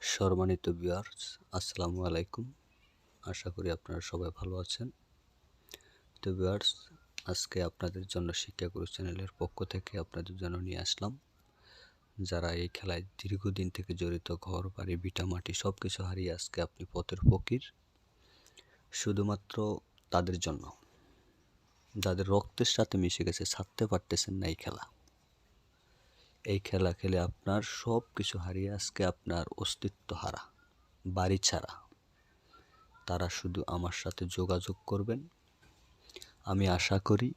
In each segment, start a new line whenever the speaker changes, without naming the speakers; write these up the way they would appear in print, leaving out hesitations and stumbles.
সম্মানিত ভিউয়ার্স, আসসালামু আলাইকুম। আশা করি আপনারা সবাই ভালো আছেন। তো ভিউয়ার্স, আজকে আপনাদের জন্য শিক্ষাগুরু চ্যানেলের পক্ষ থেকে আপনাদের জন্য নিয়ে আসলাম যারা এই খেলায় দীর্ঘদিন থেকে জড়িত, ঘর বাড়ি ভিটামাটি সব কিছু হারিয়ে আজকে আপনি পথের ফকির, শুধুমাত্র তাদের জন্য যাদের রক্তের সাথে মিশে গেছে, ছাড়তে পারতেছেন না এই খেলা। এই খেলা খেলে আপনার সব কিছু হারিয়ে আজকে আপনার অস্তিত্ব হারা, বাড়ি ছাড়া, তারা শুধু আমার সাথে যোগাযোগ করবেন। আমি আশা করি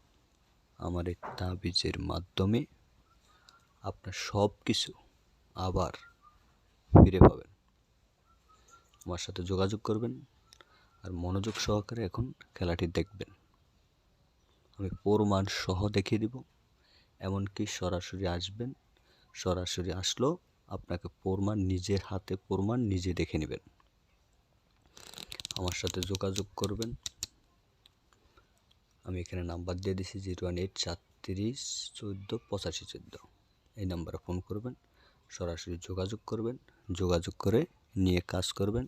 আমার এই তাবিজের মাধ্যমে আপনার সব কিছু আবার ফিরে পাবেন। আমার সাথে যোগাযোগ করবেন আর মনোযোগ সহকারে এখন খেলাটি দেখবেন। আমি প্রমাণ সহ দেখিয়ে দিব, এমনকি সরাসরি আসবেন। সরাসরি আসলেও আপনাকে প্রমাণ নিজের হাতে, প্রমাণ নিজে দেখে নেবেন। আমার সাথে যোগাযোগ করবেন। আমি এখানে নাম্বার দিয়ে দিছি 018 37 14 85 14। এই নাম্বারে ফোন করবেন, সরাসরি যোগাযোগ করবেন। যোগাযোগ করে নিয়ে কাজ করবেন,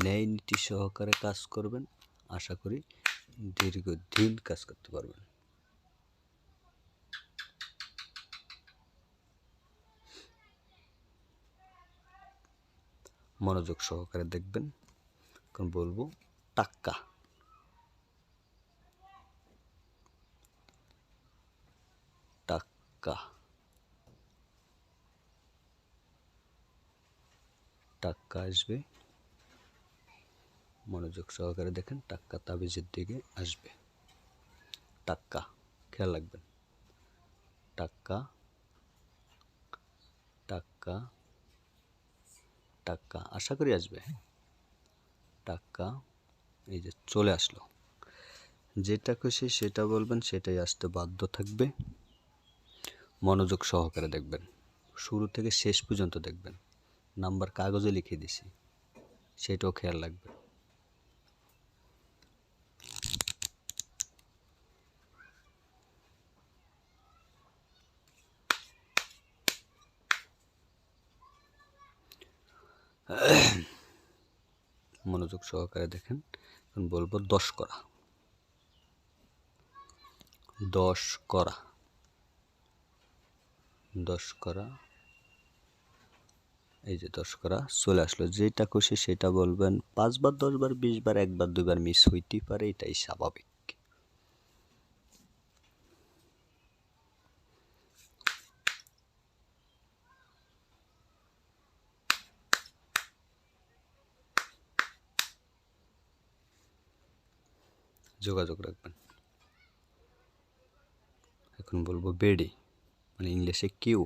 ন্যায় নীতি সহকারে কাজ করবেন। আশা করি দীর্ঘদিন কাজ করতে পারবেন। মনোযোগ সহকারে দেখবেন। এখন বলবো টাক্কা, টাক্কা, টাক্কা আসবে। মনোযোগ সহকারে দেখেন, টাক্কা তাবিজের দিকে আসবে। টাক্কা, খেয়াল রাখবেন। টাক্কা, টাক্কা, টাক্কা, আশা করি আসবে। টাক্কা, এই যে চলে আসলো। যেটা খুশি সেটা বলবেন, সেটাই আসতে বাধ্য থাকবে। মনোযোগ সহকারে দেখবেন, শুরু থেকে শেষ পর্যন্ত দেখবেন। নাম্বার কাগজে লিখে দিছি, সেটাও খেয়াল রাখবেন। মনোযোগ সহকারে দেখেন। এখন বলবো 10 করা, 10 করা, 10 করা। এই যে 10 করা চলে আসলো। যেটা খুশি সেটা বলবেন। 5 বার, 10 বার, 20 বার, 1 বার, 2 বার মিস হইতেই পারে, এটাই স্বাভাবিক। যোগাযোগ রাখবেন। এখন বলবো বেডি, মানে ইংলিশে কিউ,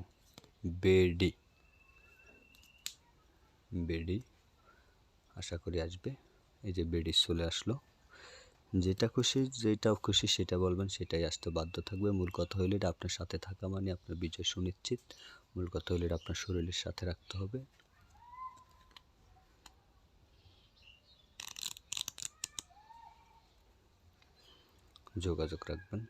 বেডি, বেডি। আশা করি আসবে। এই যে বেডি চলে আসলো। যেটা খুশি সেটা বলবেন, সেটাই আসতে বাধ্য থাকবে। মূল কথা হইলে এটা আপনার সাথে থাকা মানে আপনার বিজয় সুনিশ্চিত। মূল কথা হইলে এটা আপনার শরীরের সাথে রাখতে হবে। যোগাযোগ রাখবেন।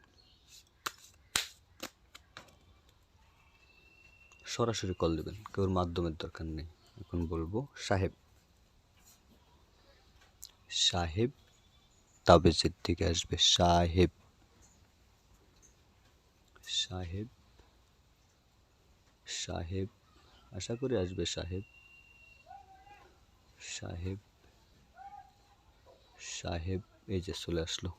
সরাসরি কল দেবেন, কেউর মাধ্যমের দরকার নেই। এখন বলবো সাহেব, সাহেব তাবিজের দিকে আসবে। সাহেব, সাহেব, সাহেব, আশা করি আসবে। সাহেব, সাহেব, সাহেব, এই যে চলে আসলো।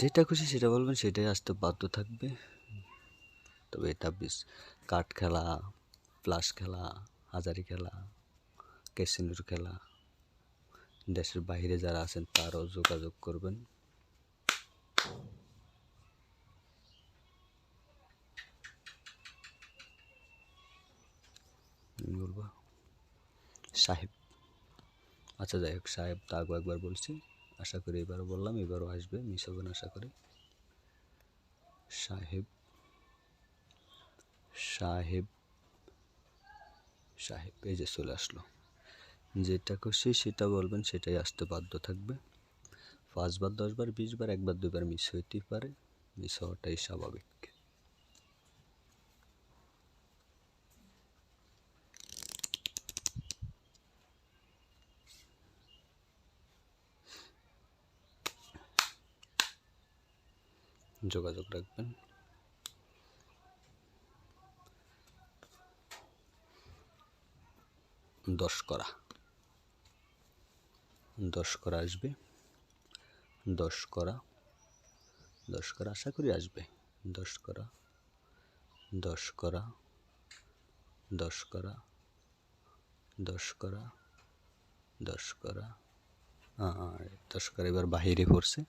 যেটা খুশি সেটা বলবেন, সেটাই আসতে বাধ্য থাকবে। তবে তাবিজ কার্ড খেলা, প্লাস খেলা, হাজারি খেলা, ক্যাসিনোর খেলা, দেশের বাইরে যারা আছেন তারাও যোগাযোগ করবেন। বলবো সাহেব, আচ্ছা যাই হোক, সাহেব তো আগেও একবার বলছি, আশা করি এবারও বললাম, এবারও আসবে, মিস হবে না আশা করি। সাহেব, সাহেব, সাহেব, এই যে চলে আসলো। যেটা খুশি সেটা বলবেন, সেটাই আসতে বাধ্য থাকবে। 5 বার, 10 বার, 20 বার, 1 বার, 2 বার মিস হইতেই পারে, মিস হওয়াটাই স্বাভাবিক। যোগাযোগ রাখবেন। দশ করা আসবে। 10 করা আশা করি আসবে। 10 করা 10 করা 10 করা 10 করা 10 করা 10 করা। এবার বাহিরে পড়ছে,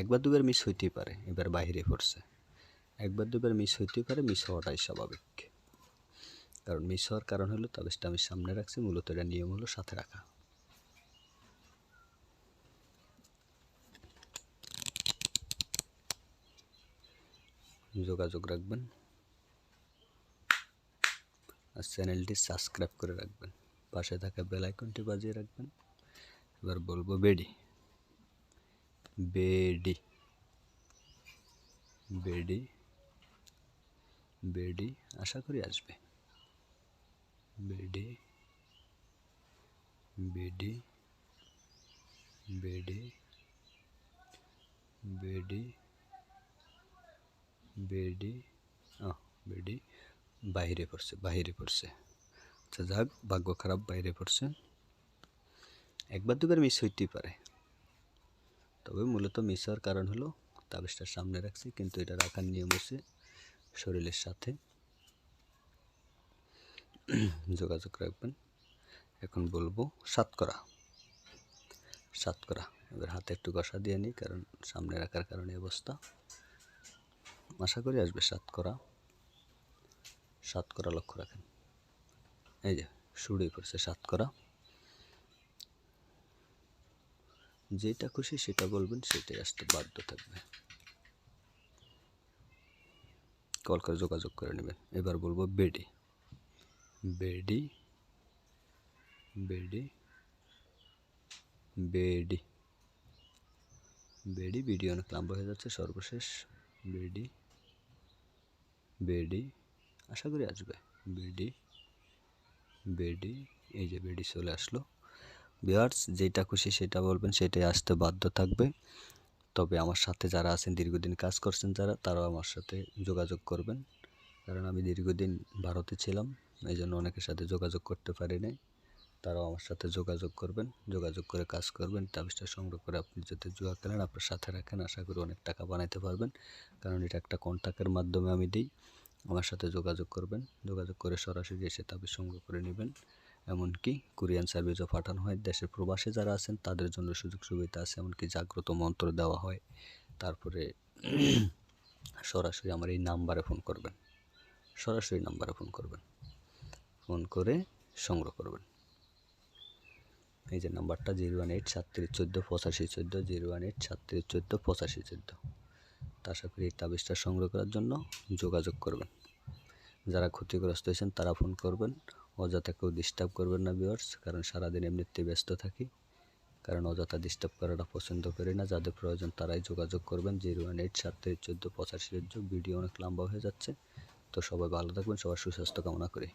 একবার দুবার মিস হইতেই পারে, এবার বাহিরে পড়ছে। একবার দুবার মিস হইতেই পারে, মিস হওয়াটাই স্বাভাবিক। কারণ মিস হওয়ার কারণ হলো তাবিজটা আমি সামনে রাখছি, মূলত এটা নিয়ম হলো সাথে রাখা। যোগাযোগ রাখবেন আর চ্যানেলটি সাবস্ক্রাইব করে রাখবেন, পাশে থাকা বেল আইকনটি বাজিয়ে রাখবেন। এবার বলবো বেডি বেডি বেডি বেডি আশা করি আসবে। বেডি বেডি বেডি বেডি বেডি বেডি বাইরে পড়ছে। আচ্ছা যাক, ভাগ্য খারাপ, বাইরে পড়ছে। একবার দুবার মিস হইতেই পারে, তবে মূলত মিস হওয়ার কারণ হলো তাবিজটা সামনে রাখছি, কিন্তু এটা রাখার নিয়ম হচ্ছে শরীরের সাথে। যোগাযোগ রাখবেন। এখন বলবো 7 করা। এবার হাতে একটু ঘষা দিয়ে নিই, কারণ সামনে রাখার কারণে অবস্থা। আশা করি আসবে 7 করা। লক্ষ্য রাখেন, এই যে শুরুই পড়ছে 7 করা। যেটা খুশি সেটা বলবেন, সেটাই আসতে বাধ্য থাকবে। কল করে যোগাযোগ করে নেবেন। এবার বলবো বেডি বেডি বেডি বেডি বেডি। ভিডিও অনেক লম্বা হয়ে যাচ্ছে, সর্বশেষ বেডি বেডি আশা করি আসবে। বেডি বেডি, এই যে বেডি চলে আসলো। ভিউয়ার্স, যেটা খুশি সেটা বলবেন, সেটাই আসতে বাধ্য থাকবে। তবে আমার সাথে যারা আছেন, দীর্ঘদিন কাজ করছেন যারা, তারাও আমার সাথে যোগাযোগ করবেন। কারণ আমি দীর্ঘদিন ভারতে ছিলাম, এই জন্য অনেকের সাথে যোগাযোগ করতে পারি নাই। তারাও আমার সাথে যোগাযোগ করবেন, যোগাযোগ করে কাজ করবেন। তাবিজটা সংগ্রহ করে আপনি যদি জুয়া খেলেন, আপনার সাথে রাখেন, আশা করি অনেক টাকা বানাইতে পারবেন। কারণ এটা একটা কন্ট্যাক্টের মাধ্যমে আমি দিই। আমার সাথে যোগাযোগ করবেন, যোগাযোগ করে সরাসরি এসে তাবিজ সংগ্রহ করে নেবেন। এমনকি কুরিয়ান সার্ভিসও পাঠানো হয়। দেশের প্রবাসে যারা আছেন তাদের জন্য সুযোগ সুবিধা আছে, এমনকি জাগ্রত মন্ত্র দেওয়া হয়। তারপরে সরাসরি আমার এই নাম্বারে ফোন করবেন, ফোন করে সংগ্রহ করবেন। এই যে নাম্বারটা 018-3714-8514, 018-3714-8514। আশা করি এই তাবিজটা সংগ্রহ করার জন্য যোগাযোগ করবেন। যারা ক্ষতিগ্রস্ত হয়েছেন তারা ফোন করবেন, অযথা কেউ ডিস্টার্ব করবেন না ভিউয়ার্স, কারণ সারাদিন এমনিতেই ব্যস্ত থাকি। কারণ অযথা ডিস্টার্ব করাটা পছন্দ করি না। যাদের প্রয়োজন তারাই যোগাযোগ করবেন। 018-3714-8514। ভিডিও অনেক লম্বা হয়ে যাচ্ছে, তো সবাই ভালো থাকবেন, সবার সুস্বাস্থ্য কামনা করি।